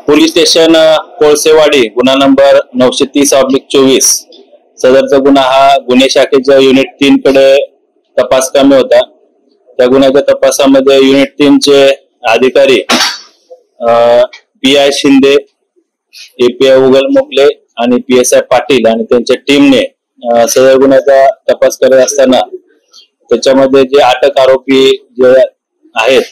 Police station Kolsewadi गुन्हा number 930/24 सदरचा गुन्हा हा गुन्हे शाखेच्या युनिट 3 कडे तपास कामी होता। त्या गुन्ह्याच्या तपासामध्ये युनिट 3 चे अधिकारी PI शिंदे, API उगल मोकले आणि PSI पाटील आणि त्यांच्या टीमने सदर गुन्ह्याचा तपास करत असताना त्याच्यामध्ये जे अटक आरोपी जे आहेत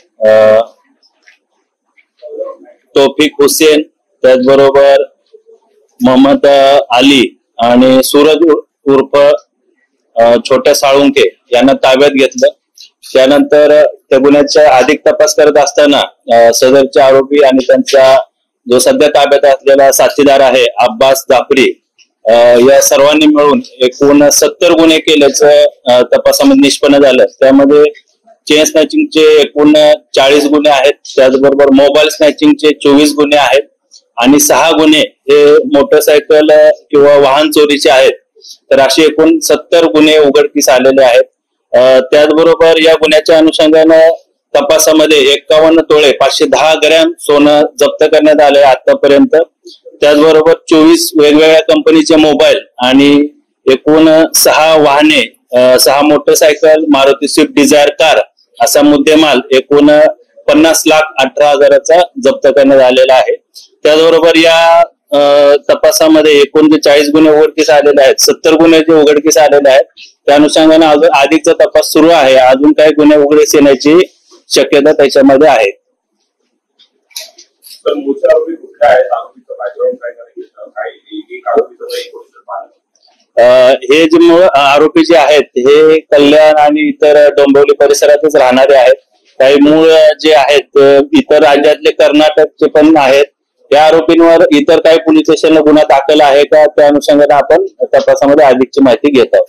तौफिक हुसेन, त्याचबरोबर मोहम्मद अली आणि सूरज उर्फ छोट्या साळुंके यांना ताब्यात घेतलं। त्यानंतर त्या गुन्ह्याचा अधिक तपास करत असताना सदरचे आरोपी आणि त्यांचा जो सध्या ताब्यात असलेला साथीदार आहे अब्बास जाफरी या सर्वांनी मिळून एकूण 70 गुन्हे केल्याचं तपासामध्ये निष्पन्न झालं। त्यामध्ये चेन स्नॅचिंगचे एकूण 40 गुन्हे आहेत, त्याचबरोबर मोबाईल स्नॅचिंगचे 24 गुन्हे आहेत आणि 6 गुन्हे हे मोटरसायकल किंवा वाहन चोरीचे आहेत। तर असे एकूण 70 गुन्हे उघडकीस आलेले आहेत। त्याचबरोबर या गुन्ह्याच्या अनुषंगाने तपासामध्ये 51 तोळे 510 ग्रॅम सोनं जप्त करण्यात आले आतापर्यंत। त्याचबरोबर 24 वेगवेगळ्या कंपनीचे मोबाईल आणि एकूण 6 वाहने, 6 motorcycle, Maruti Swift Dzire car असा मुद्देमाल एकूण 50,18,000चा जप्त करण्यात आलेला आहे। त्याचबरोबर या तपासामध्ये एकूण जे 40 गुन्हे उघडकीस आलेले आहेत, 70 गुन्हे जे उघडकीस आलेले आहेत, त्या अनुषंगाने अजून अधिकचा तपास सुरू आहे। अजून काही गुन्हे उघडकीस येण्याची शक्यता त्याच्यामध्ये आहे। हे जे मूळ आरोपी जे आहेत हे कल्याण आणि इतर डोंबिवली परिसरातच राहणारे आहेत। काही मूळ जे आहेत इतर राज्यातले कर्नाटकचे पण आहेत। या आरोपींवर इतर काही पोलीस स्टेशनला गुन्हा दाखल आहे का, त्या अनुषंगाने आपण तपासामध्ये अधिकची माहिती घेत आहोत।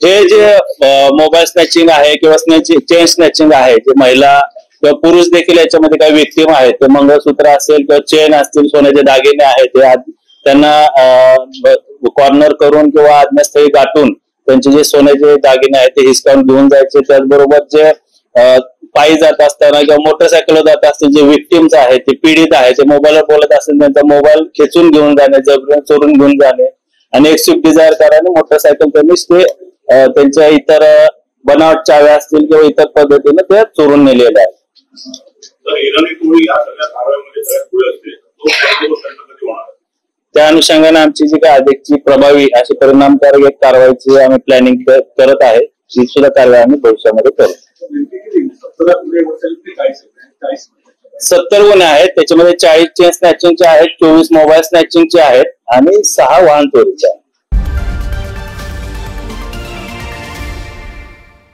हे जे मोबाईल स्नॅचिंग आहे किंवा चेन स्नॅचिंग आहे, जे महिला किंवा पुरुष देखील याच्यामध्ये काही विक्टिम आहेत, ते मंगळसूत्र असेल किंवा चेन असतील, सोन्याचे दागिने आहेत, त्यांना कॉर्नर करून किंवा आज्ञास्थळी गाठून त्यांचे जे सोन्याचे दागिने आहेत ते हिसकावून घेऊन जायचे। त्याचबरोबर जे पायी जात असताना किंवा मोटरसायकलवर जात असतील जे विक्टिम्स आहेत, ते पीडित आहेत, ते मोबाईलवर बोलत असतील त्यांचा मोबाईल खेचून घेऊन जाणे, जबरीने चोरून घेऊन जाणे आणि एक स्विफ्ट डिझायर कार आणि मोटरसायकल त्यांनीच ते त्यांच्या इतर बनावट चाव्या असतील किंवा इतर पद्धतीने ते चोरून नेलेले आहेत। त्या अनुषंगाने आमची जी काही अधिकची प्रभावी अशी परिणामकारक एक कारवाईची आम्ही प्लॅनिंग करत आहे, ती सुद्धा कारवाई आम्ही भविष्यामध्ये करू। 70 गुन्हे आहेत, त्याच्यामध्ये 40 चेन स्नॅचिंगचे आहेत, 24 मोबाईल स्नॅचिंगचे आहेत आणि 6 वाहन चोरीचे आहेत।